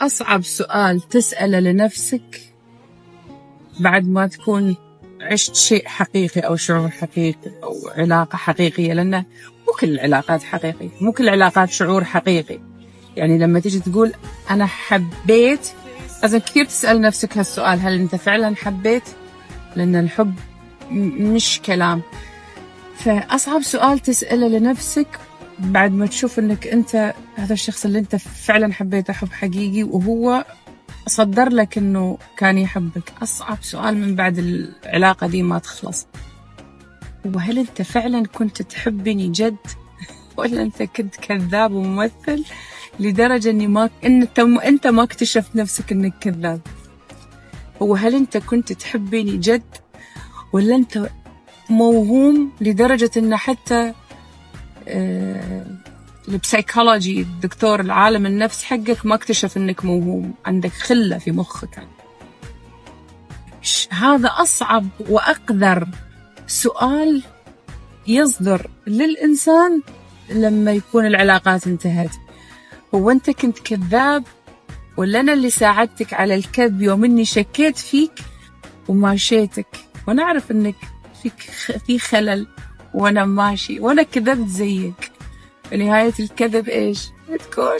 أصعب سؤال تسأله لنفسك بعد ما تكون عشت شيء حقيقي أو شعور حقيقي أو علاقة حقيقية، لأنه مو كل العلاقات حقيقية، مو كل العلاقات شعور حقيقي. يعني لما تيجي تقول أنا حبيت، لازم كثير تسأل نفسك هالسؤال، هل أنت فعلا حبيت؟ لأن الحب مش كلام. فأصعب سؤال تسأله لنفسك بعد ما تشوف أنك أنت هذا الشخص اللي أنت فعلا حبيته حب حقيقي وهو صدر لك أنه كان يحبك، أصعب سؤال من بعد العلاقة دي ما تخلص، وهل أنت فعلا كنت تحبني جد ولا أنت كنت كذاب وممثل لدرجة أنت ما اكتشفت نفسك أنك كذاب؟ وهل أنت كنت تحبني جد ولا أنت موهوم لدرجة أن حتى البسيكولوجي الدكتور العالم النفس حقك ما اكتشف أنك موهوم، عندك خلة في مخك؟ هذا أصعب وأقذر سؤال يصدر للإنسان لما يكون العلاقات انتهت. هو أنت كنت كذاب ولا أنا اللي ساعدتك على الكذب يوم أني شكيت فيك وماشيتك وأنا أعرف أنك في خلل وأنا ماشي وأنا كذبت زيك؟ في نهاية الكذب إيش؟ تكون